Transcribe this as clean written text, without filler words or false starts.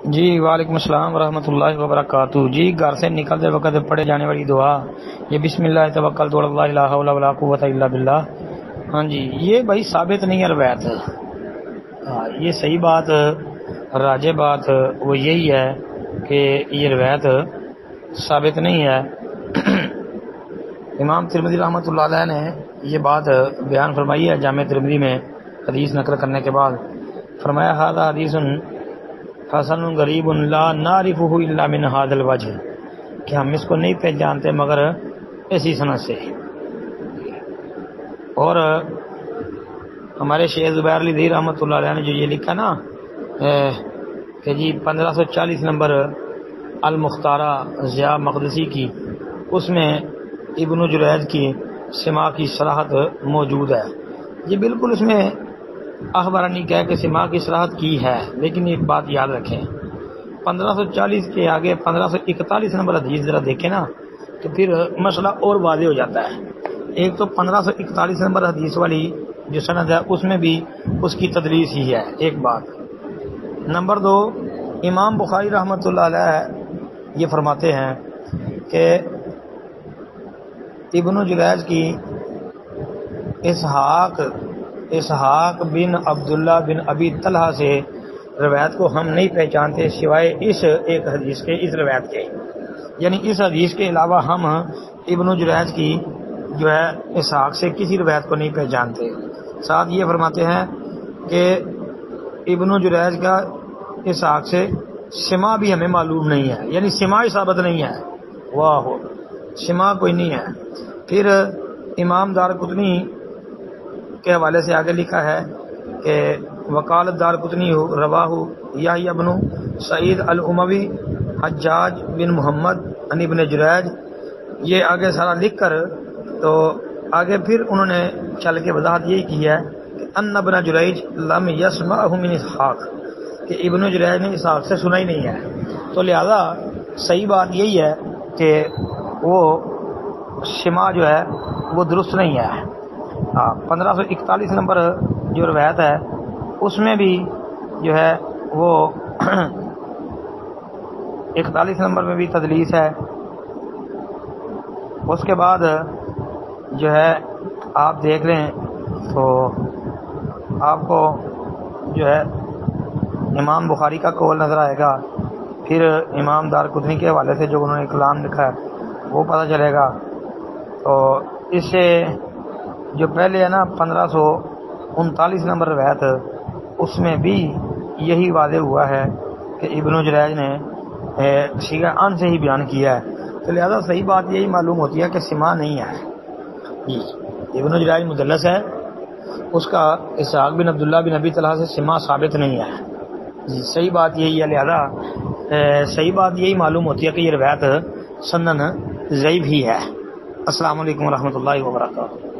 جی وعلیکم السلام ورحمۃ اللہ وبرکاتہ۔ جی گھر سے نکلتے وقت پڑھے جانے والی دعا یہ بسم اللہ توکلت علی اللہ لا حول ولا قوت الا باللہ، ہاں جی یہ بھائی ثابت نہیں ہے روایت۔ یہ صحیح بات راجح بات وہ یہی ہے کہ یہ روایت ثابت نہیں ہے۔ امام ترمذی رحمۃ اللہ علیہ نے یہ بات بیان فرمائی ہے جامع ترمذی میں حدیث نقل کرنے کے بعد، فرمایا ھذا حدیث حسن غریب لا نعرفہ الا من ھذا الوجہ، کہ ہم اس کو نہیں پہچانتے مگر ایسی سند سے۔ اور ہمارے شیخ زبیر علی ذی رحمۃ اللہ علیہ نے جو یہ لکھا نا کہ جی 1540 نمبر المختارہ ضیاء مقدسی کی، اس میں ابن جریج کی سماع کی صراحت موجود ہے۔ یہ بالکل اس میں اخبارانی کہہ کہ سماع کی صراحت کی ہے، لیکن ایک بات یاد رکھیں 1540 کے آگے 1541 نمبر حدیث ذرا دیکھیں نا تو پھر مسئلہ اور واضح ہو جاتا ہے۔ ایک تو 1541 نمبر حدیث والی جو سند ہے اس میں بھی اس کی تدلیس ہی ہے، ایک بات۔ نمبر دو، امام بخاری رحمۃ اللہ علیہ یہ فرماتے ہیں کہ ابن جریج کی اسحاق بن عبداللہ بن ابی طلحہ سے روایت کو ہم نہیں پہچانتے سوائے اس ایک حدیث کے، اس روایت کے، یعنی اس حدیث کے علاوہ ہم ابن جریج کی جو ہے اسحاق سے کسی روایت کو نہیں پہچانتے۔ ساتھ یہ فرماتے ہیں کہ ابن جریج کا اسحاق سے سماع بھی ہمیں معلوم نہیں ہے، یعنی سماع ثابت نہیں ہے، واہ سماع کوئی نہیں ہے۔ پھر امام دارقطنی کے حوالے سے آگے لکھا ہے کہ وقالت دارقطنی رواہ یحییٰ بن سعید الاموی حجاج بن محمد عن ابن جریج، یہ آگے سارا لکھ کر تو آگے پھر انہوں نے چل کے وضاحت یہی کی ہے کہ ان ابن جریج لم یسمعہ من اسحاق، کہ ابن جریج نے اسحاق سے سنا ہی نہیں ہے، تو لہذا صحیح بات یہی ہے کہ وہ سماع جو ہے وہ درست نہیں ہے۔ 1541 نمبر جو روایت ہے اس میں بھی جو ہے وہ 41 نمبر میں بھی تدلیس ہے۔ اس کے بعد جو ہے آپ دیکھ لیں تو آپ کو جو ہے امام بخاری کا قول نظر آئے گا، پھر امام دارقطنی کے حوالے سے جو انہوں نے کلام لکھا ہے وہ پتہ چلے گا۔ تو اس سے جو پہلے ہے نا 1539 نمبر روایت، اس میں بھی یہی واضح ہوا ہے کہ ابن جریج نے صیغہ ان سے ہی بیان کیا ہے، تو لہذا صحیح بات یہی معلوم ہوتی ہے کہ سماع نہیں ہے۔ ابن جریج مدلس ہے، اس کا اسحاق بن عبداللہ بن ابی طلحہ سے سماع ثابت نہیں ہے۔ صحیح بات یہی ہے، لہذا صحیح بات یہی معلوم ہوتی ہے کہ یہ روایت سندن ضعیف ہی ہے۔ السلام علیکم ورحمۃ اللہ وبرکاتہ۔